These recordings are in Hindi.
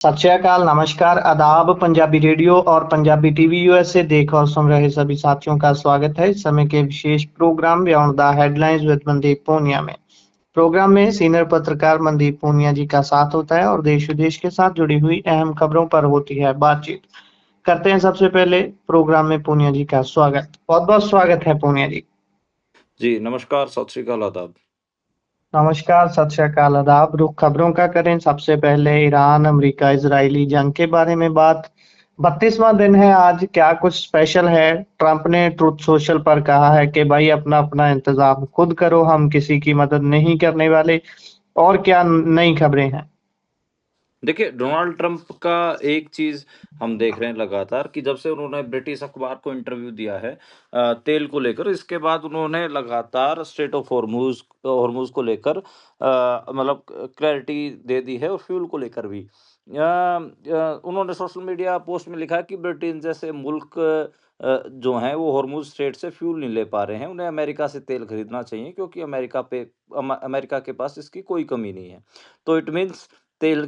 सत श्री अकाल, नमस्कार, आदाब। पंजाबी रेडियो और पंजाबी टीवी यूएसए देख और सुन रहे सभी साथियों का स्वागत है इस समय के विशेष programme beyond the headlines with Mandeep Puniya में। प्रोग्राम में सीनियर पत्रकार मनदीप पूनिया जी का साथ होता है और देश विदेश के साथ जुड़ी हुई अहम खबरों पर होती है बातचीत। करते हैं सबसे पहले प्रोग्राम में पूनिया जी का स्वागत। बहुत बहुत स्वागत है पूनिया जी। जी नमस्कार, सत श्री अकाल, आदाब। नमस्कार, सत श्री अकाल, आदाब। रुख खबरों का करें। सबसे पहले ईरान अमेरिका इजरायली जंग के बारे में बात। 32वां दिन है आज, क्या कुछ स्पेशल है? ट्रंप ने ट्रुथ सोशल पर कहा है कि भाई अपना अपना इंतजाम खुद करो, हम किसी की मदद नहीं करने वाले। और क्या नई खबरें हैं? देखिए, डोनाल्ड ट्रंप का एक चीज़ हम देख रहे हैं लगातार कि जब से उन्होंने ब्रिटिश अखबार को इंटरव्यू दिया है तेल को लेकर, इसके बाद उन्होंने लगातार स्ट्रेट ऑफ हॉर्मूज़ हॉर्मूज़ को लेकर मतलब क्लैरिटी दे दी है और फ्यूल को लेकर भी। उन्होंने सोशल मीडिया पोस्ट में लिखा है कि ब्रिटेन जैसे मुल्क जो हैं वो हॉर्मूज़ स्ट्रेट से फ्यूल नहीं ले पा रहे हैं। उन्हें अमेरिका से तेल खरीदना चाहिए क्योंकि अमेरिका के पास इसकी कोई कमी नहीं है। तो इट मीन्स तेल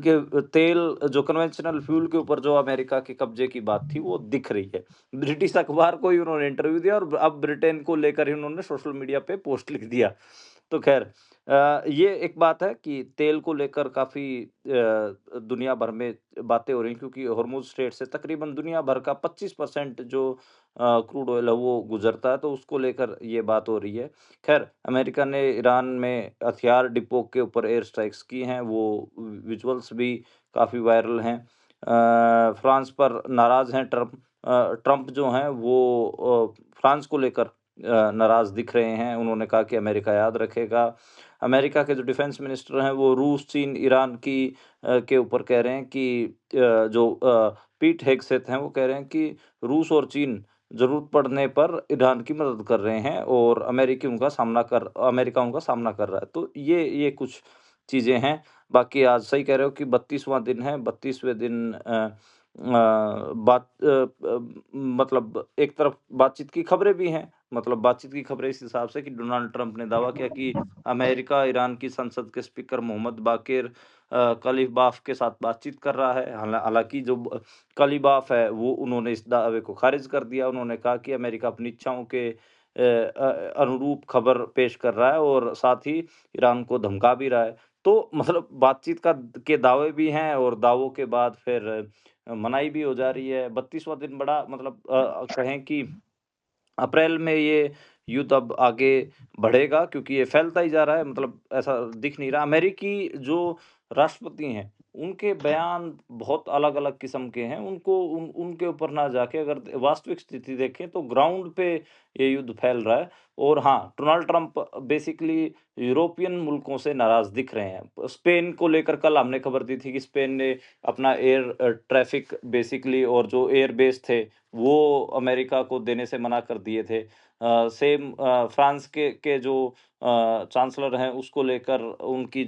जो कन्वेंशनल फ्यूल के ऊपर जो अमेरिका के कब्जे की बात थी वो दिख रही है। ब्रिटिश अखबार को ही उन्होंने इंटरव्यू दिया और अब ब्रिटेन को लेकर ही उन्होंने सोशल मीडिया पे पोस्ट लिख दिया। तो ख़ैर ये एक बात है कि तेल को लेकर काफ़ी दुनिया भर में बातें हो रही हैं क्योंकि हॉर्मुज़ स्ट्रेट से तकरीबन दुनिया भर का 25% जो क्रूड ऑयल है वो गुज़रता है, तो उसको लेकर ये बात हो रही है। ख़ैर, अमेरिका ने ईरान में हथियार डिपो के ऊपर एयर स्ट्राइक्स की हैं, वो विजुअल्स भी काफ़ी वायरल हैं। फ्रांस पर नाराज़ हैं ट्रंप जो हैं वो फ्रांस को लेकर नाराज़ दिख रहे हैं। उन्होंने कहा कि अमेरिका याद रखेगा। अमेरिका के जो डिफेंस मिनिस्टर हैं वो रूस, चीन, ईरान के ऊपर कह रहे हैं कि पीट हेगसेथ हैं वो कह रहे हैं कि रूस और चीन ज़रूरत पड़ने पर ईरान की मदद कर रहे हैं और अमेरिका उनका सामना कर रहा है। तो ये कुछ चीज़ें हैं। बाकी आज सही कह रहे हो कि 32वां दिन है, 32वें दिन मतलब एक तरफ बातचीत की खबरें भी हैं। मतलब बातचीत की खबरें इस हिसाब से कि डोनाल्ड ट्रंप ने दावा किया कि अमेरिका ईरान की संसद के स्पीकर मोहम्मद बाकिर कलिबाफ के साथ बातचीत कर रहा है। हालाँकि जो कलिबाफ है वो उन्होंने इस दावे को खारिज कर दिया। उन्होंने कहा कि अमेरिका अपनी इच्छाओं के अनुरूप खबर पेश कर रहा है और साथ ही ईरान को धमका भी रहा है। तो मतलब बातचीत के दावे भी हैं और दावों के बाद फिर मनाही भी हो जा रही है। 32वां दिन बड़ा मतलब कहें कि अप्रैल में ये युद्ध अब आगे बढ़ेगा क्योंकि ये फैलता ही जा रहा है, मतलब ऐसा दिख नहीं रहा। अमेरिकी जो राष्ट्रपति हैं, उनके बयान बहुत अलग-अलग किस्म के हैं। उनके ऊपर ना जाके अगर वास्तविक स्थिति देखें तो ग्राउंड पे ये युद्ध फैल रहा है और हाँ, डोनाल्ड ट्रंप बेसिकली यूरोपियन मुल्कों से नाराज़ दिख रहे हैं। स्पेन को लेकर कल हमने खबर दी थी कि स्पेन ने अपना एयर ट्रैफ़िक बेसिकली और जो एयर बेस थे वो अमेरिका को देने से मना कर दिए थे। सेम फ्रांस के जो चांसलर हैं उसको लेकर उनकी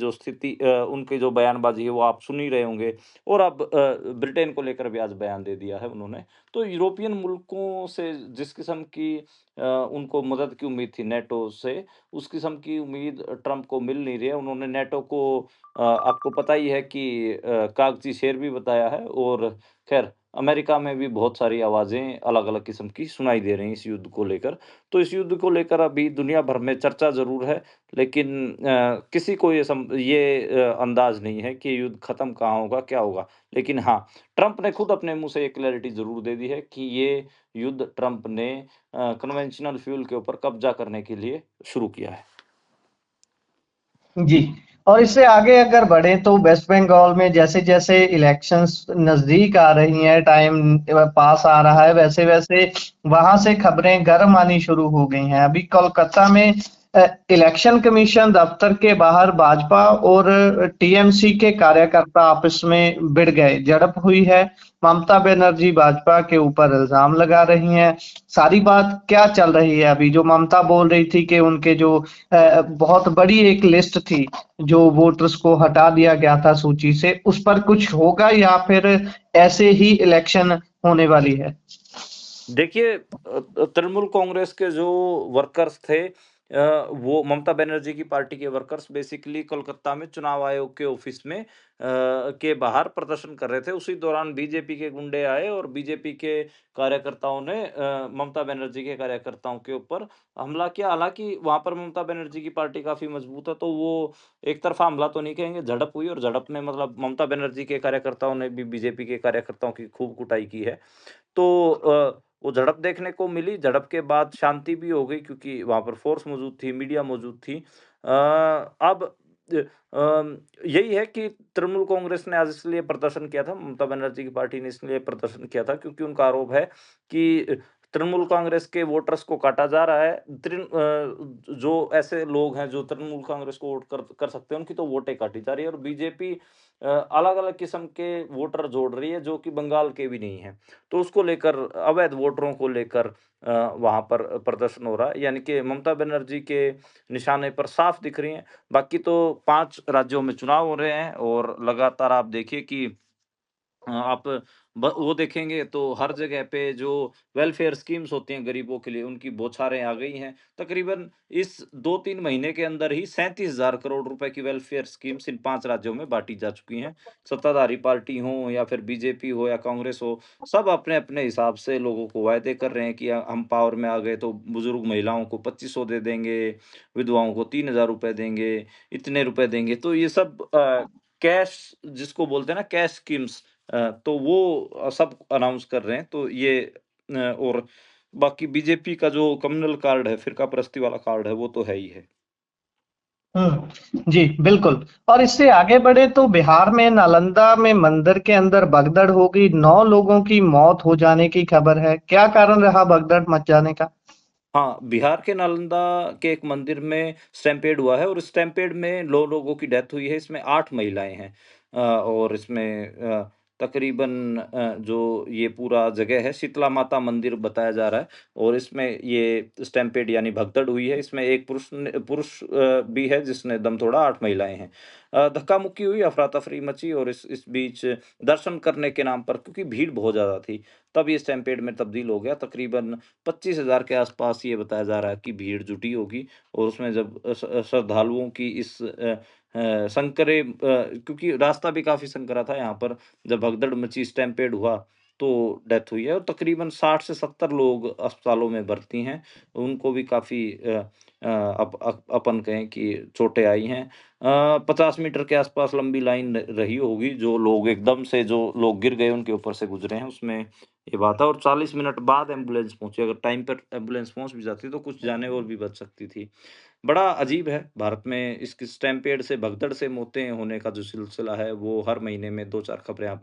जो बयानबाज़ी है वो आप सुन ही रहे होंगे और अब ब्रिटेन को लेकर भी आज बयान दे दिया है उन्होंने। तो यूरोपियन मुल्कों से जिस किस्म की उनको मदद की उम्मीद थी नेटो से, उस किस्म की उम्मीद ट्रंप को मिल नहीं रही है। उन्होंने नेटो को आपको पता ही है कि कागज़ी शेर भी बताया है और ख़ैर अमेरिका में भी बहुत सारी आवाज़ें अलग-अलग किस्म की सुनाई दे रही हैं इस युद्ध को लेकर। तो इस युद्ध को लेकर अभी दुनिया भर में चर्चा ज़रूर है, लेकिन किसी को अंदाज़ नहीं है कि ये युद्ध ख़त्म कहाँ होगा, क्या होगा। लेकिन हाँ, ट्रंप ने खुद अपने मुँह से एक क्लैरिटी ज़रूर दे दी है कि ये युद्ध ट्रंप ने कन्वेंशनल फ्यूल के ऊपर कब्ज़ा करने के लिए शुरू किया है। जी। और इससे आगे अगर बढ़े तो वेस्ट बंगाल में जैसे जैसे इलेक्शंस नजदीक आ रही हैं, टाइम पास आ रहा है, वैसे वैसे वहां से खबरें गर्म आनी शुरू हो गई हैं। अभी कोलकाता में इलेक्शन कमीशन दफ्तर के बाहर भाजपा और टीएमसी के कार्यकर्ता आपस में भिड़ गए, झड़प हुई है। ममता बनर्जी भाजपा के ऊपर इल्जाम लगा रही हैं। सारी बात क्या चल रही है अभी? जो ममता बोल रही थी कि उनके जो बहुत बड़ी एक लिस्ट थी, जो वोटर्स को हटा दिया गया था सूची से, उस पर कुछ होगा या फिर ऐसे ही इलेक्शन होने वाली है? देखिए तृणमूल कांग्रेस के जो वर्कर्स थे वो ममता बनर्जी की पार्टी के वर्कर्स बेसिकली कोलकाता में चुनाव आयोग के ऑफिस में के बाहर प्रदर्शन कर रहे थे। उसी दौरान बीजेपी के गुंडे आए और बीजेपी के कार्यकर्ताओं ने ममता बनर्जी के कार्यकर्ताओं के ऊपर हमला किया। हालाँकि वहाँ पर ममता बनर्जी की पार्टी काफ़ी मजबूत है, तो वो एक तरफ़ा हमला तो नहीं कहेंगे, झड़प हुई और झड़प में मतलब ममता बनर्जी के कार्यकर्ताओं ने भी बीजेपी के कार्यकर्ताओं की खूब कुटाई की है। तो वो झड़प देखने को मिली, झड़प के बाद शांति भी हो गई क्योंकि वहाँ पर फ़ोर्स मौजूद थी, मीडिया मौजूद थी। अब यही है कि तृणमूल कांग्रेस ने आज इसलिए प्रदर्शन किया था, ममता बनर्जी की पार्टी ने इसलिए प्रदर्शन किया था क्योंकि उनका आरोप है कि तृणमूल कांग्रेस के वोटर्स को काटा जा रहा है। जो ऐसे लोग हैं जो तृणमूल कांग्रेस को वोट कर कर सकते हैं, उनकी तो वोटें काटी जा रही है और बीजेपी अलग-अलग किस्म के वोटर जोड़ रही है जो कि बंगाल के भी नहीं हैं। तो उसको लेकर अवैध वोटरों को लेकर वहाँ पर प्रदर्शन हो रहा है, यानी कि ममता बनर्जी के निशाने पर साफ दिख रही हैं। बाकी तो 5 राज्यों में चुनाव हो रहे हैं और लगातार आप देखिए कि आप वो देखेंगे तो हर जगह पे जो वेलफेयर स्कीम्स होती हैं गरीबों के लिए, उनकी बौछारें आ गई हैं। तकरीबन इस 2-3 महीने के अंदर ही 37,000 करोड़ रुपए की वेलफेयर स्कीम्स इन 5 राज्यों में बाँटी जा चुकी हैं। सत्ताधारी पार्टी हो या फिर बीजेपी हो या कांग्रेस हो, सब अपने-अपने हिसाब से लोगों को वायदे कर रहे हैं कि हम पावर में आ गए तो बुजुर्ग महिलाओं को 2500 दे देंगे, विधवाओं को 3,000 रुपए देंगे, इतने रुपए देंगे। तो ये सब कैश जिसको बोलते हैं ना कैश स्कीम्स तो वो सब अनाउंस कर रहे हैं। तो ये और बाकी बीजेपी का जो कम्युनल कार्ड है, फ़िरकापरस्ती वाला कार्ड है, वो तो है ही है। जी, बिल्कुल। और इससे आगे बढ़े तो बिहार में नालंदा में मंदिर के अंदर भगदड़ हो गई, 9 लोगों की मौत हो जाने की खबर है। क्या कारण रहा भगदड़ मच जाने का? हाँ, बिहार के नालंदा के एक मंदिर में स्टैम्पेड हुआ है और स्टैम्पेड में 9 लोगों की डेथ हुई है, इसमें 8 महिलाएँ हैं। और इसमें तकरीबन जो ये पूरा जगह है शीतला माता मंदिर बताया जा रहा है और इसमें ये स्टैम्पेड यानी भगदड़ हुई है। इसमें एक पुरुष भी है जिसने दम तोड़ा, 8 महिलाएँ हैं। धक्का-मुक्की हुई, अफ़रा-तफ़री मची और इस बीच दर्शन करने के नाम पर क्योंकि भीड़ बहुत ज़्यादा थी, तब ये स्टैम्पेड में तब्दील हो गया। तकरीबन 25,000 के आसपास ये बताया जा रहा है कि भीड़ जुटी होगी और उसमें जब श्रद्धालुओं की इस संकरे क्योंकि रास्ता भी काफ़ी संकरा था यहाँ पर, जब भगदड़ मची, स्टैम्पेड हुआ, तो डेथ हुई है और तकरीबन 60 से 70 लोग अस्पतालों में भर्ती हैं। उनको भी काफ़ी अपन कहें कि चोटें आई हैं। 50 मीटर के आसपास लंबी लाइन रही होगी, जो लोग एकदम से जो लोग गिर गए, उनके ऊपर से गुज़रे हैं, उसमें ये बात है और 40 मिनट बाद एम्बुलेंस पहुँची। अगर टाइम पर एम्बुलेंस पहुँच भी जाती तो कुछ जानें और भी बच सकती थी। बड़ा अजीब है, भारत में इस स्टैम्पेड से, भगदड़ से मौतें होने का जो सिलसिला है, वो हर महीने में 2-4 खबरें आप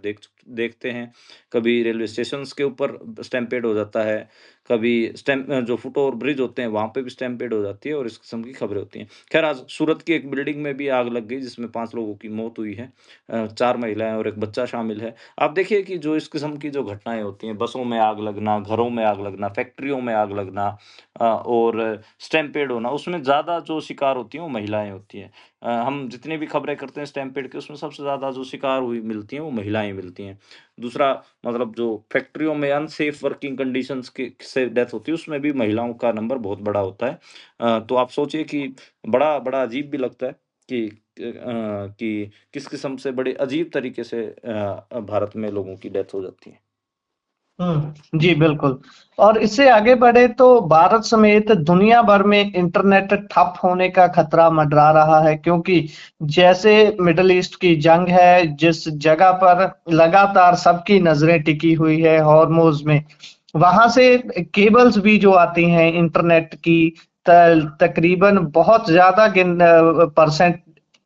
देखते हैं। कभी रेलवे स्टेशंस के ऊपर स्टैम्पेड हो जाता है, कभी जो फुट ओवर ब्रिज होते हैं, वहाँ पे भी स्टैम्पेड हो जाती है और इस किस्म की खबरें होती हैं। ख़ैर आज सूरत की एक बिल्डिंग में भी आग लग गई, जिसमें 5 लोगों की मौत हुई है। 4 महिलाएँ और 1 बच्चा शामिल है। आप देखिए कि जो इस किस्म की जो घटनाएँ होती हैं, बसों में आग लगना, घरों में आग लगना, फैक्ट्रियों में आग लगना और स्टैम्पेड होना, उसमें ज़्यादा जो शिकार होती हैं, वो महिलाएँ होती हैं। हम जितनी भी खबरें करते हैं स्टैम्पेड की, उसमें सबसे ज़्यादा जो शिकार हुई मिलती हैं, वो महिलाएँ मिलती हैं। दूसरा मतलब जो फैक्ट्रियों में अनसेफ वर्किंग कंडीशंस के से डेथ होती है, उसमें भी महिलाओं का नंबर बहुत बड़ा होता है। तो आप सोचिए कि बड़ा बड़ा अजीब भी लगता है कि किस किस्म से बड़े अजीब तरीके से भारत में लोगों की डेथ हो जाती है। जी, बिल्कुल। और इससे आगे बढ़े तो भारत समेत दुनिया भर में इंटरनेट ठप होने का खतरा मंडरा रहा है क्योंकि जैसे मिडल ईस्ट की जंग है, जिस जगह पर लगातार सबकी नजरें टिकी हुई है हॉर्मुज़ में, वहां से केबल्स भी जो आती हैं इंटरनेट की तकरीबन बहुत ज्यादा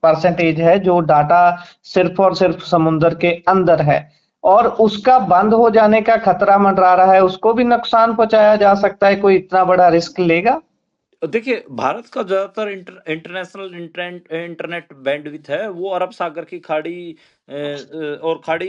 परसेंटेज है जो डाटा सिर्फ और सिर्फ समुद्र के अंदर है और उसका बंद हो जाने का खतरा मंडरा रहा है, उसको भी नुकसान पहुंचाया जा सकता है, कोई इतना बड़ा रिस्क लेगा? देखिए, भारत का ज़्यादातर इंटरनेशनल इंटरनेट बैंडविड्थ है, वो अरब सागर की खाड़ी और खाड़ी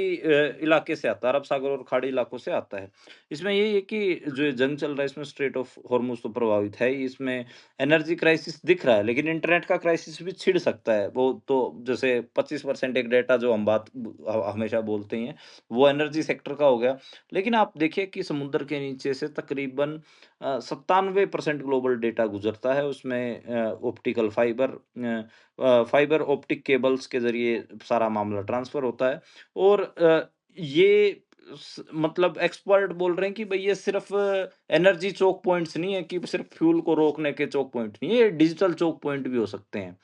इलाके से आता है, अरब सागर और खाड़ी इलाकों से आता है। इसमें यही है कि जो ये जंग चल रहा है इसमें स्ट्रेट ऑफ हॉर्मुज़ तो प्रभावित है ही, इसमें एनर्जी क्राइसिस दिख रहा है, लेकिन इंटरनेट का क्राइसिस भी छिड़ सकता है। वो तो जैसे 25% एक डेटा जो हम बात हमेशा बोलते ही हैं, वो एनर्जी सेक्टर का हो गया। लेकिन आप देखिए कि समुद्र के नीचे से तकरीबन 97% ग्लोबल डेटा गुज़रता है, उसमें ऑप्टिकल फाइबर ऑप्टिक केबल्स के ज़रिए सारा मामला ट्रांसफ़र होता है और ये मतलब एक्सपर्ट बोल रहे हैं कि भई ये सिर्फ़ एनर्जी चोक पॉइंट्स नहीं है कि सिर्फ़ फ्यूल को रोकने के चोक पॉइंट नहीं है, ये डिजिटल चोक पॉइंट भी हो सकते हैं।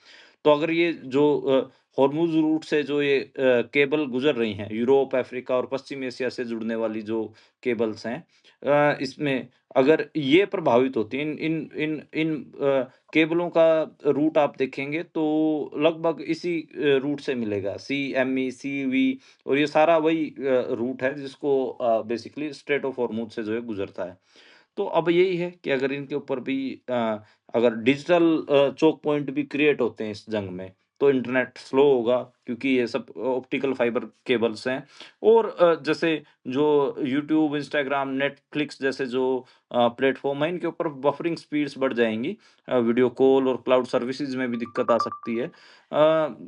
तो अगर ये जो हॉर्मुज़ रूट से जो ये केबल गुज़र रही हैं, यूरोप, अफ्रीका और पश्चिम एशिया से जुड़ने वाली जो केबल्स हैं इसमें अगर ये प्रभावित होती हैं, इन इन इन केबलों का रूट आप देखेंगे तो लगभग इसी रूट से मिलेगा, सीएमई, सीवी और ये सारा वही रूट है जिसको बेसिकली स्ट्रेट ऑफ हॉर्मुज़ से जो है गुज़रता है। तो अब यही है कि अगर इनके ऊपर भी अगर डिजिटल चोक पॉइंट भी क्रिएट होते हैं इस जंग में, तो इंटरनेट स्लो होगा क्योंकि ये सब ऑप्टिकल फाइबर केबल्स हैं और जैसे जो यूट्यूब, इंस्टाग्राम, नेटफ्लिक्स जैसे जो प्लेटफ़ॉर्म हैं, इनके ऊपर बफरिंग स्पीड्स बढ़ जाएँगी। वीडियो कॉल और क्लाउड सर्विसेज़ में भी दिक्कत आ सकती है।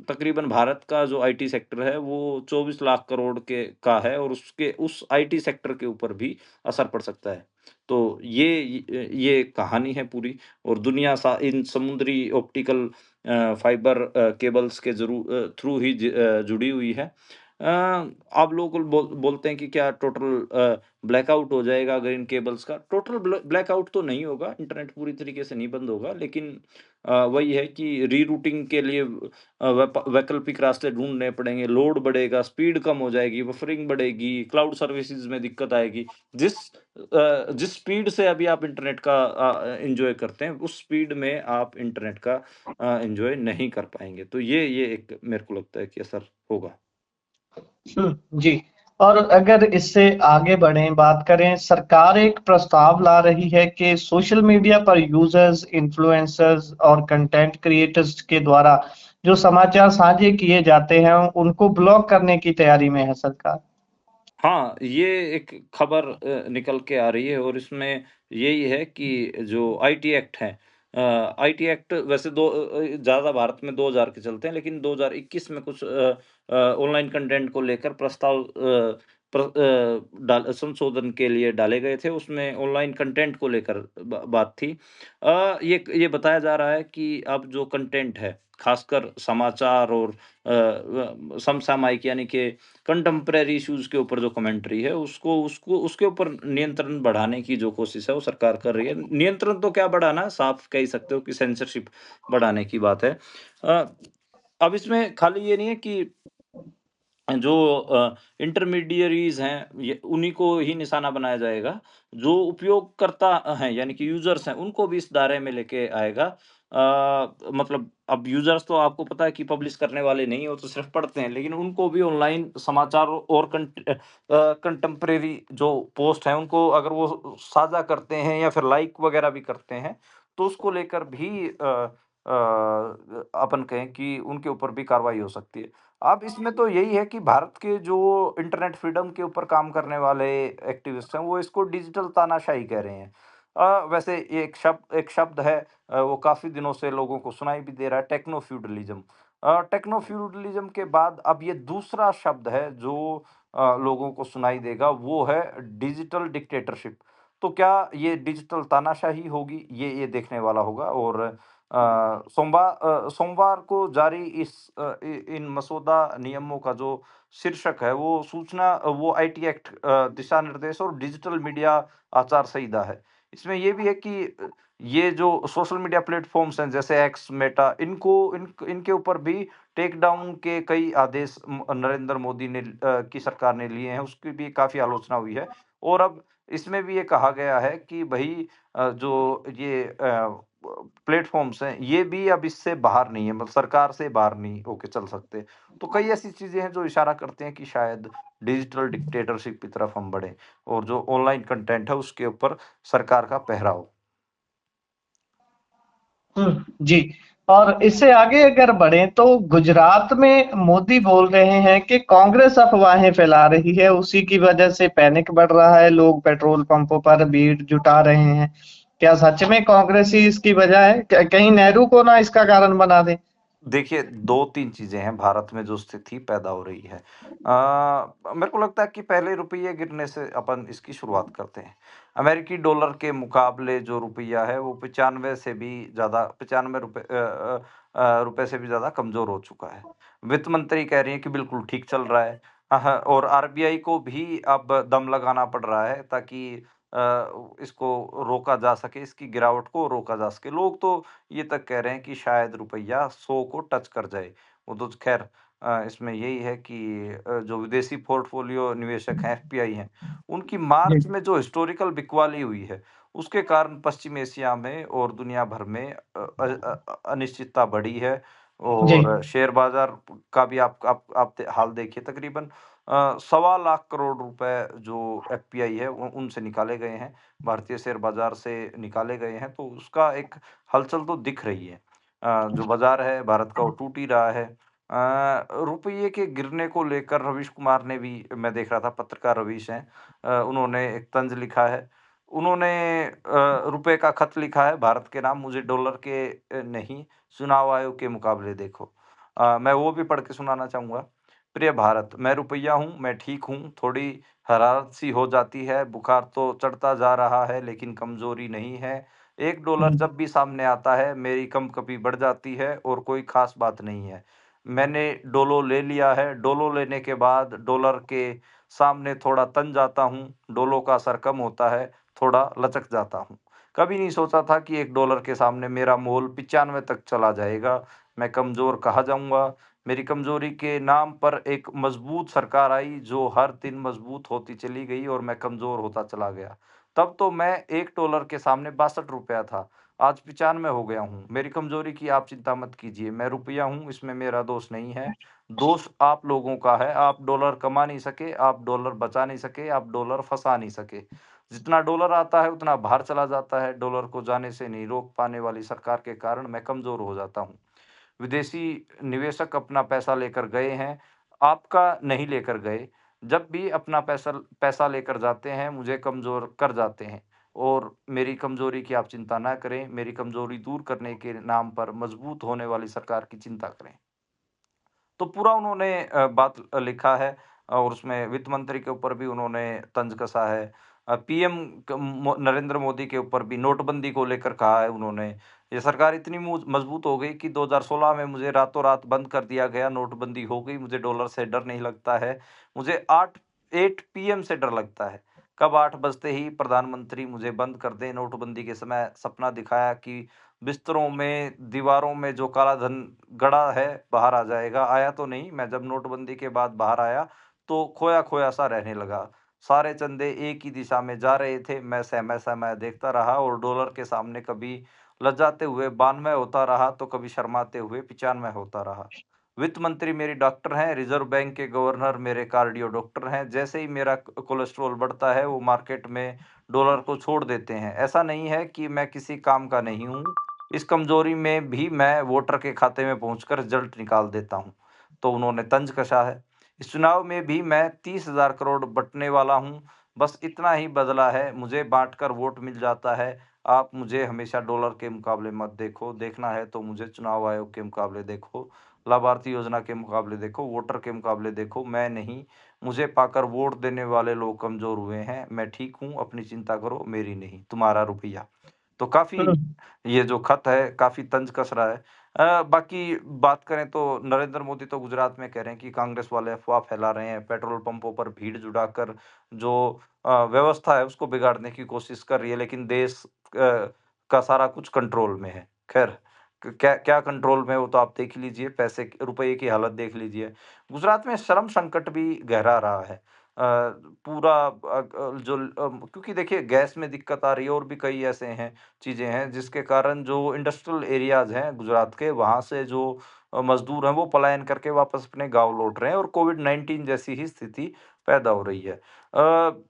तकरीबन भारत का जो आईटी सेक्टर है, वो 24 लाख करोड़ के का है और उसके उस आईटी सेक्टर के ऊपर भी असर पड़ सकता है। तो ये कहानी है पूरी और दुनिया इन समुद्री ऑप्टिकल फाइबर केबल्स के थ्रू ही जुड़ी हुई है। आप लोग बोलते हैं कि क्या टोटल ब्लैकआउट हो जाएगा अगर इन केबल्स का? टोटल ब्लैकआउट तो नहीं होगा, इंटरनेट पूरी तरीके से नहीं बंद होगा, लेकिन वही है कि रीरूटिंग के लिए वैकल्पिक रास्ते ढूँढने पड़ेंगे, लोड बढ़ेगा, स्पीड कम हो जाएगी, बफरिंग बढ़ेगी, क्लाउड सर्विसेज़ में दिक्कत आएगी। जिस स्पीड से अभी आप इंटरनेट का एन्जॉय करते हैं, उस स्पीड में आप इंटरनेट का एन्जॉय नहीं कर पाएँगे। तो ये एक मेरे को लगता है कि असर होगा। जी। और अगर इससे आगे बढ़ें, बात करें, सरकार एक प्रस्ताव ला रही है कि सोशल मीडिया पर यूजर्स, इन्फ्लुएंसर्स और कंटेंट क्रिएटर्स के द्वारा जो समाचार साझे किए जाते हैं, उनको ब्लॉक करने की तैयारी में है सरकार। हाँ, ये एक खबर निकल के आ रही है और इसमें यही है कि जो आईटी एक्ट है आईटी एक्ट वैसे ज़्यादा भारत में 2000 के चलते हैं, लेकिन 2021 में कुछ ऑनलाइन कंटेंट को लेकर प्रस्ताव संशोधन के लिए डाले गए थे। उसमें ऑनलाइन कंटेंट को लेकर बात थी। ये बताया जा रहा है कि अब जो कंटेंट है, खासकर समाचार और समसामयिक यानी कि कंटेम्परेरी इश्यूज़ के ऊपर जो कमेंट्री है, उसको उसको उसके ऊपर नियंत्रण बढ़ाने की जो कोशिश है, वो सरकार कर रही है। नियंत्रण तो क्या बढ़ाना, साफ कह ही सकते हो कि सेंसरशिप बढ़ाने की बात है। अ, अब इसमें खाली ये नहीं है कि जो इंटरमीडियरीज़ हैं, ये उन्हीं को ही निशाना बनाया जाएगा। जो उपयोगकर्ता हैं, यानी कि यूज़र्स हैं, उनको भी इस दायरे में लेके आएगा। मतलब अब यूज़र्स तो आपको पता है कि पब्लिश करने वाले नहीं, वो तो सिर्फ़ पढ़ते हैं, लेकिन उनको भी ऑनलाइन समाचार और कंटेम्परेरी जो पोस्ट हैं, उनको अगर वो साझा करते हैं या फिर लाइक वगैरह भी करते हैं, तो उसको लेकर भी अपन कहें कि उनके ऊपर भी कार्रवाई हो सकती है। अब इसमें तो यही है कि भारत के जो इंटरनेट फ्रीडम के ऊपर काम करने वाले एक्टिविस्ट हैं, वो इसको डिजिटल तानाशाही कह रहे हैं। वैसे ये एक शब्द है वो काफ़ी दिनों से लोगों को सुनाई भी दे रहा है, टेक्नो फ्यूडलिज़्म। टेक्नो फ्यूडलिज़्म के बाद अब ये दूसरा शब्द है जो लोगों को सुनाई देगा, वो है डिजिटल डिक्टेटरशिप। तो क्या ये डिजिटल तानाशाही होगी? ये देखने वाला होगा और सोमवार को जारी इन मसौदा नियमों का जो शीर्षक है वो आईटी एक्ट दिशा निर्देश और डिजिटल मीडिया आचार संहिता है। इसमें ये भी है कि ये जो सोशल मीडिया प्लेटफ़ॉर्म्स हैं जैसे एक्स, मेटा इनके ऊपर भी टेक डाउन के कई आदेश नरेंद्र मोदी की सरकार ने लिए हैं, उसकी भी काफ़ी आलोचना हुई है। और अब इसमें भी ये कहा गया है कि भई जो ये प्लेटफ़ॉर्म्स हैं, ये भी अब इससे बाहर नहीं है, मतलब सरकार से बाहर नहीं होके चल सकते। तो कई ऐसी चीज़ें हैं जो इशारा करते हैं कि शायद डिजिटल डिक्टेटरशिप की तरफ हम बढ़ें और जो ऑनलाइन कंटेंट है उसके ऊपर सरकार का पहरा हो। जी। और इससे आगे अगर बढ़े तो गुजरात में मोदी बोल रहे हैं कि कांग्रेस अफवाहें फैला रही है, उसी की वजह से पैनिक बढ़ रहा है, लोग पेट्रोल पंपों पर भीड़ जुटा रहे हैं। क्या सच में कांग्रेस ही इसकी वजह है? कहीं नेहरू को ना इसका कारण बना दे? देखिए, 2-3 चीज़ें हैं भारत में जो स्थिति पैदा हो रही है। मेरे को लगता है कि पहले रुपये गिरने से अपन इसकी शुरुआत करते हैं। अमेरिकी डॉलर के मुकाबले जो रुपया है वो 95 से भी ज़्यादा, 95 रुपए से भी ज़्यादा कमज़ोर हो चुका है। वित्त मंत्री कह रही हैं कि बिल्कुल ठीक चल रहा है। और आरबीआई को भी अब दम लगाना पड़ रहा है ताकि इसको रोका जा सके, इसकी गिरावट को रोका जा सके। लोग तो ये तक कह रहे हैं कि शायद रुपया 100 को टच कर जाए। वो तो ख़ैर इसमें यही है कि जो विदेशी पोर्टफ़ोलियो निवेशक हैं, एफपीआई हैं, उनकी जी, मार्च में जो हिस्टोरिकल बिकवाली हुई है, उसके कारण पश्चिम एशिया में और दुनिया भर में अनिश्चितता बढ़ी है। जी, और शेयर बाज़ार का भी आप हाल देखिए, तकरीबन सवा लाख करोड़ रुपए जो एफपीआई है, उनसे निकाले गए हैं, भारतीय शेयर बाज़ार से निकाले गए हैं, तो उसका एक हलचल तो दिख रही है। जो बाज़ार है भारत का वो टूट ही रहा है। रुपये के गिरने को लेकर रवीश कुमार ने भी, मैं देख रहा था, पत्रकार रवीश हैं, उन्होंने एक तंज़ लिखा है। उन्होंने रुपए का खत लिखा है भारत के नाम, मुझे डॉलर के नहीं, चुनाव आयोग के मुकाबले देखो। मैं वो भी पढ़ के सुनाना चाहूँगा। प्रिय भारत, मैं रुपया हूँ, मैं ठीक हूँ, थोड़ी हरारत सी हो जाती है, बुखार तो चढ़ता जा रहा है लेकिन कमज़ोरी नहीं है। 1 डॉलर जब भी सामने आता है, मेरी कँपकँपी बढ़ जाती है और कोई ख़ास बात नहीं है। मैंने डोलो ले लिया है, डोलो लेने के बाद डॉलर के सामने थोड़ा तन जाता हूँ, डोलो का असर कम होता है, थोड़ा लचक जाता हूँ। कभी नहीं सोचा था कि 1 डॉलर के सामने मेरा मोल 95 तक चला जाएगा। मैं कमज़ोर कहा जाऊँगा। मेरी कमज़ोरी के नाम पर एक मज़बूत सरकार आई, जो हर दिन मज़बूत होती चली गई और मैं कमज़ोर होता चला गया। तब तो मैं 1 डॉलर के सामने ₹62 था, आज 95 हो गया हूँ। मेरी कमज़ोरी की आप चिंता मत कीजिए, मैं रुपया हूँ, इसमें मेरा दोष नहीं है। दोष आप लोगों का है, आप डॉलर कमा नहीं सके, आप डॉलर बचा नहीं सके, आप डॉलर फँसा नहीं सके। जितना डॉलर आता है, उतना बाहर चला जाता है, डॉलर को जाने से नहीं रोक पाने वाली सरकार के कारण मैं कमज़ोर हो जाता हूँ। विदेशी निवेशक अपना पैसा लेकर गए हैं, आपका नहीं लेकर गए। जब भी अपना पैसा पैसा लेकर जाते हैं, मुझे कमज़ोर कर जाते हैं और मेरी कमज़ोरी की आप चिंता ना करें, मेरी कमज़ोरी दूर करने के नाम पर मज़बूत होने वाली सरकार की चिंता करें। तो पूरा उन्होंने बात लिखा है और उसमें वित्त मंत्री के ऊपर भी उन्होंने तंज कसा है। पीएम नरेंद्र मोदी के ऊपर भी नोटबंदी को लेकर कहा है उन्होंने। ये सरकार इतनी मजबूत हो गई कि 2016 में मुझे रातों रात बंद कर दिया गया, नोटबंदी हो गई, मुझे डॉलर से डर नहीं लगता है। मुझे 8 पीएम से डर लगता है। कब 8 बजते ही प्रधानमंत्री मुझे बंद कर दें। नोटबंदी के समय सपना दिखाया कि बिस्तरों में, दीवारों में जो काला धन गड़ा है, बाहर आ जाएगा। आया तो नहीं, मैं जब नोटबंदी के बाद बाहर आया, तो खोया-खोया सा रहने लगा। सारे चंदे एक ही दिशा में जा रहे थे, मैं सहमा-सहमा देखता रहा और डॉलर के सामने कभी लजाते हुए 92 होता रहा, तो कभी शर्माते हुए 95 होता रहा। वित्त मंत्री मेरी डॉक्टर हैं, रिज़र्व बैंक के गवर्नर मेरे कार्डियो डॉक्टर हैं। जैसे ही मेरा कोलेस्ट्रॉल बढ़ता है, वो मार्केट में डॉलर को छोड़ देते हैं। ऐसा नहीं है कि मैं किसी काम का नहीं हूँ, इस कमज़ोरी में भी मैं वोटर के खाते में पहुँचकर रिज़ल्ट निकाल देता हूँ। तो उन्होंने तंज कसा है। इस चुनाव में भी मैं 30,000 करोड़ बँटने वाला हूँ, बस इतना ही बदला है, मुझे बाँटकर वोट मिल जाता है। आप मुझे हमेशा डॉलर के मुकाबले मत देखो, देखना है तो मुझे चुनाव आयोग के मुकाबले देखो, लाभार्थी योजना के मुकाबले देखो, वोटर के मुकाबले देखो, मैं नहीं। मुझे पाकर वोट देने वाले लोग कमज़ोर हुए हैं, मैं ठीक हूँ, अपनी चिंता करो, मेरी नहीं, तुम्हारा रुपया। तो काफ़ी हुँ, ये जो खत है, काफ़ी तंज कस रहा है। बाकी बात करें तो नरेंद्र मोदी तो गुजरात में कह रहे हैं कि कांग्रेस वाले अफ़वाह फैला रहे हैं, पेट्रोल पंपों पर भीड़ जुटाकर जो व्यवस्था है उसको बिगाड़ने की कोशिश कर रही है, लेकिन देश का सारा कुछ कंट्रोल में है। ख़ैर, क क्या क्या कंट्रोल में है वो तो आप देख ही लीजिए, पैसे रुपये की हालत देख लीजिए। गुजरात में श्रम संकट भी गहरा रहा है। पूरा क्योंकि देखिए गैस में दिक्कत आ रही है और भी कई ऐसे हैं चीज़ें हैं जिसके कारण जो इंडस्ट्रियल एरियाज़ हैं गुजरात के, वहाँ से जो मज़दूर हैं वो पलायन करके वापस अपने गाँव लौट रहे हैं और कोविड-19 जैसी ही स्थिति पैदा हो रही है।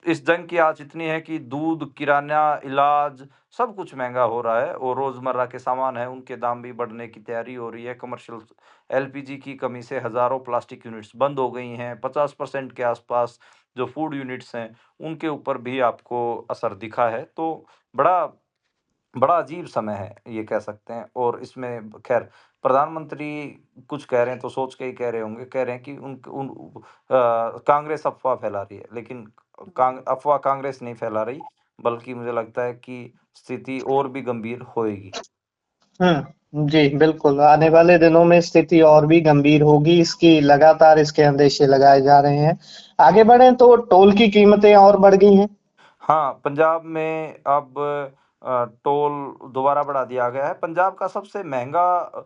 इस जंग की आँच इतनी है कि दूध, किराना, इलाज सब कुछ महँगा हो रहा है और रोज़मर्रा के सामान हैं, उनके दाम भी बढ़ने की तैयारी हो रही है। कमर्शियल एलपीजी की कमी से हज़ारों प्लास्टिक यूनिट्स बंद हो गई हैं। 50% के आसपास जो फूड यूनिट्स हैं, उनके ऊपर भी आपको असर दिखा है। तो बड़ा बड़ा अजीब समय है, ये कह सकते हैं और इसमें ख़ैर प्रधानमंत्री कुछ कह रहे हैं तो सोच के ही कह रहे होंगे, कह रहे हैं कि कांग्रेस अफ़वाह फैला रही है, लेकिन अफ़वाह कांग्रेस नहीं फैला रही, बल्कि मुझे लगता है कि स्थिति और भी गंभीर होएगी। जी, बिल्कुल, आने वाले दिनों में स्थिति और भी गंभीर होगी, इसकी लगातार इसके अंदेशे लगाए जा रहे हैं। आगे बढ़ें तो टोल की कीमतें और बढ़ गई हैं। हाँ, पंजाब में अब टोल दोबारा बढ़ा दिया गया है। पंजाब का सबसे महँगा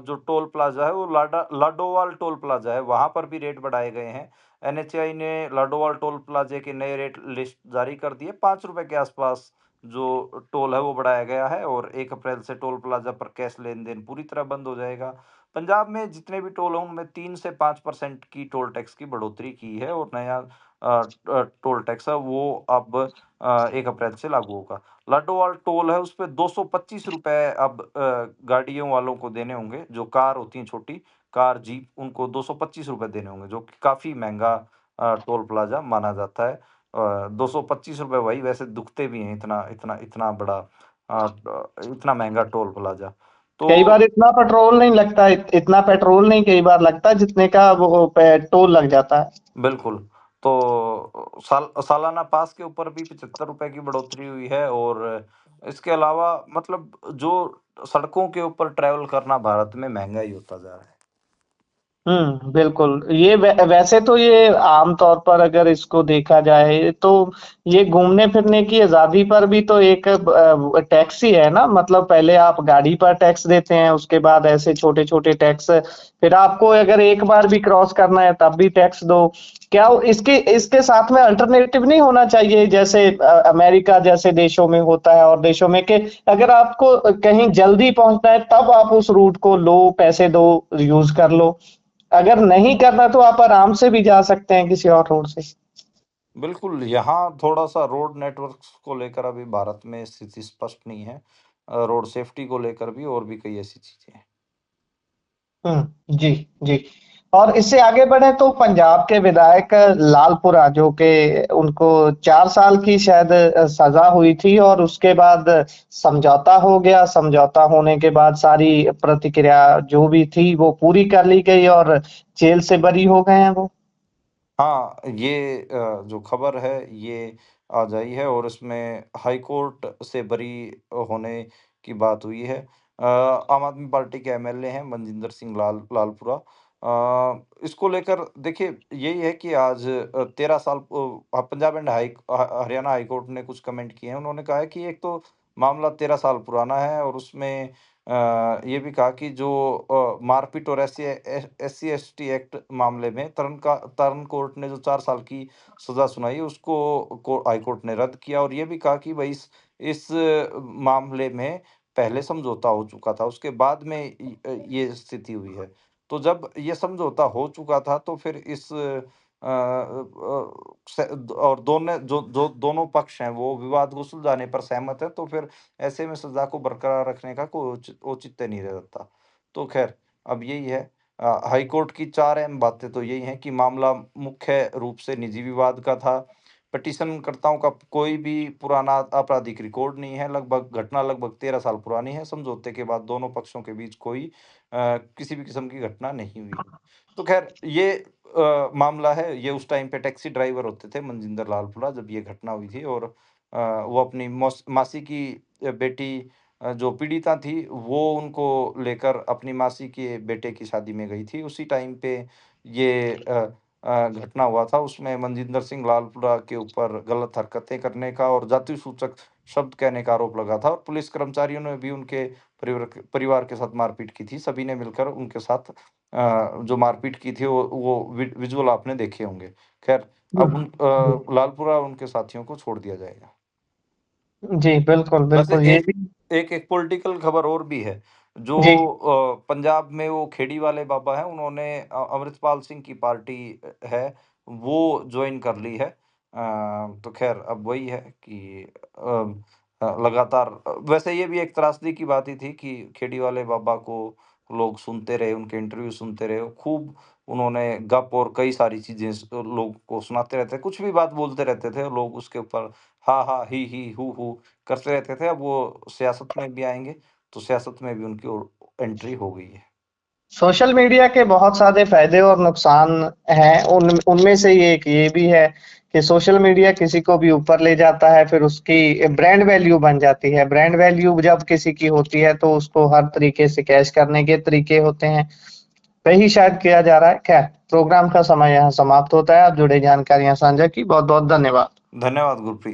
जो टोल प्लाज़ा है वो लाडोवाल टोल प्लाज़ा है, वहाँ पर भी रेट बढ़ाए गए हैं। एनएचएआई ने लाडोवाल टोल प्लाज़े के नए रेट लिस्ट जारी कर दी है। ₹5 के आसपास जो टोल है वो बढ़ाया गया है और 1 अप्रैल से टोल प्लाज़ा पर कैश लेन-देन पूरी तरह बंद हो जाएगा। पंजाब में जितने भी टोल हैं उनमें 3 से 5% की टोल टैक्स की बढ़ोतरी की है और नया टोल टैक्स है वो अब 1 अप्रैल से लागू होगा। लाडोवाल टोल है उसपे ₹225 अब गाड़ियों वालों को देने होंगे, जो कार होती हैं छोटी, कार, जीप उनको ₹225 देने होंगे, जो कि काफ़ी महँगा टोल प्लाज़ा माना जाता है। ₹225 वही वैसे दुखते भी हैं इतना इतना इतना बड़ा इतना महँगा टोल प्लाज़ा। कई तो बार इतना पेट्रोल नहीं लगता, इतना पेट्रोल नहीं कई बार लगता जितने का वो टोल लग जाता है। बिल्कुल, तो सालाना पास के ऊपर भी ₹75 की बढ़ोतरी हुई है और इसके अलावा मतलब जो सड़कों के ऊपर ट्रैवल करना भारत में महँगा ही होता जा रहा है। बिल्कुल। ये वैसे तो ये आम तौर पर अगर इसको देखा जाए तो ये घूमने-फिरने की आज़ादी पर भी तो एक टैक्स ही है ना? मतलब पहले आप गाड़ी पर टैक्स देते हैं, उसके बाद ऐसे छोटे-छोटे टैक्स, फिर आपको अगर एक बार भी क्रॉस करना है तब भी टैक्स दो। क्या इसके इसके साथ में अल्टरनेटिव नहीं होना चाहिए जैसे अमेरिका जैसे देशों में होता है और देशों में कि अगर आपको कहीं जल्दी पहुँचना है तब आप उस रूट को लो, पैसे दो, यूज़ कर लो। अगर नहीं करना तो आप आराम से भी जा सकते हैं किसी और रोड से। बिल्कुल, यहाँ थोड़ा-सा रोड नेटवर्क्स को लेकर अभी भारत में स्थिति स्पष्ट नहीं है। रोड सेफ्टी को लेकर भी और भी कई ऐसी चीज़ें हैं। जी, जी। और इससे आगे बढ़े तो पंजाब के विधायक लालपुरा जो कि उनको 4 साल की शायद सज़ा हुई थी और उसके बाद समझौता हो गया। समझौता होने के बाद सारी प्रतिक्रिया जो भी थी वो पूरी कर ली गई और जेल से बरी हो गए हैं वो। हाँ, ये जो खबर है ये आज आई है और इसमें हाई कोर्ट से बरी होने की बात हुई है। आम आदमी पार्टी के एमएलए हैं मनजिंदर सिंह लालपुरा। इसको लेकर देखिए यही है कि आज 13 साल Punjab and Haryana high court ने कुछ कमेंट किए हैं। उन्होंने कहा है कि एक तो मामला 13 साल पुराना है और उसमें ये भी कहा कि जो मारपीट और एससी एसटी एक्ट मामले में तरण कोर्ट ने जो 4 साल की सज़ा सुनाई उसको हाई कोर्ट ने रद्द किया और ये भी कहा कि भई इस मामले में पहले समझौता हो चुका था, उसके बाद में ये स्थिति हुई है। तो जब ये समझौता हो चुका था तो फिर इस और जो दोनों पक्ष हैं वो विवाद को सुलझाने पर सहमत है तो फिर ऐसे में सज़ा को बरकरार रखने का कोई औचित्य नहीं रहता। तो ख़ैर अब यही है हाई कोर्ट की 4 अहम बातें तो यही हैं कि मामला मुख्य रूप से निजी विवाद का था। पिटीशनकर्ताओं का कोई भी पुराना आपराधिक रिकॉर्ड नहीं है। घटना लगभग 13 साल पुरानी है। समझौते के बाद दोनों पक्षों के बीच कोई किसी भी किस्म की घटना नहीं हुई है। तो ख़ैर ये मामला है, ये उस टाइम पे टैक्सी ड्राइवर होते थे मनजिंदर लालपुरा जब ये घटना हुई थी और वो अपनी मासी की बेटी जो पीड़िता थी, वो उनको लेकर अपनी मासी के बेटे की शादी में गई थी। उसी टाइम पे ये घटना हुआ था। उसमें मनजिंदर सिंह लालपुरा के ऊपर गलत हरकतें करने का और जाति सूचक शब्द कहने का आरोप लगा था और पुलिस कर्मचारियों ने भी उनके परिवार के साथ मारपीट की थी। सभी ने मिलकर उनके साथ जो मारपीट की थी वो विज़ुअल आपने देखे होंगे। ख़ैर अब जी। लालपुरा और उनके साथियों को छोड़ दिया जाएगा। जी, बिल्कुल, वैसे बिल्कुल ये एक भी एक एक पॉलिटिकल खबर और भी है। जो जी। पंजाब में वो खेड़ी वाले बाबा हैं, उन्होंने अमृतपाल सिंह की पार्टी है, वो जॉइन कर ली है। तो ख़ैर अब वही है कि लगातार वैसे ये भी एक त्रासदी की बात ही थी कि खेड़ी वाले बाबा को लोग सुनते रहे, उनके इंटरव्यू सुनते रहे, खूब उन्होंने गप और कई सारी चीज़ें लोग को सुनाते रहते, कुछ भी बात बोलते रहते थे, लोग उसके ऊपर हा, हा, ही, हू करते रहते थे। अब वो सियासत में भी आएँगे, तो सियासत में भी उनकी एंट्री हो गई है। सोशल मीडिया के बहुत सारे फायदे और नुकसान हैं, उनमें से एक ये भी है कि सोशल मीडिया किसी को भी ऊपर ले जाता है, फिर उसकी ब्रांड वैल्यू बन जाती है। ब्रांड वैल्यू जब किसी की होती है तो उसको हर तरीके से कैश करने के तरीके होते हैं, वही शायद किया जा रहा है। खैर, प्रोग्राम का समय यहाँ समाप्त होता है। आप जुड़े जानकारियां साझा की, बहुत बहुत धन्यवाद। धन्यवाद गुरप्रीत।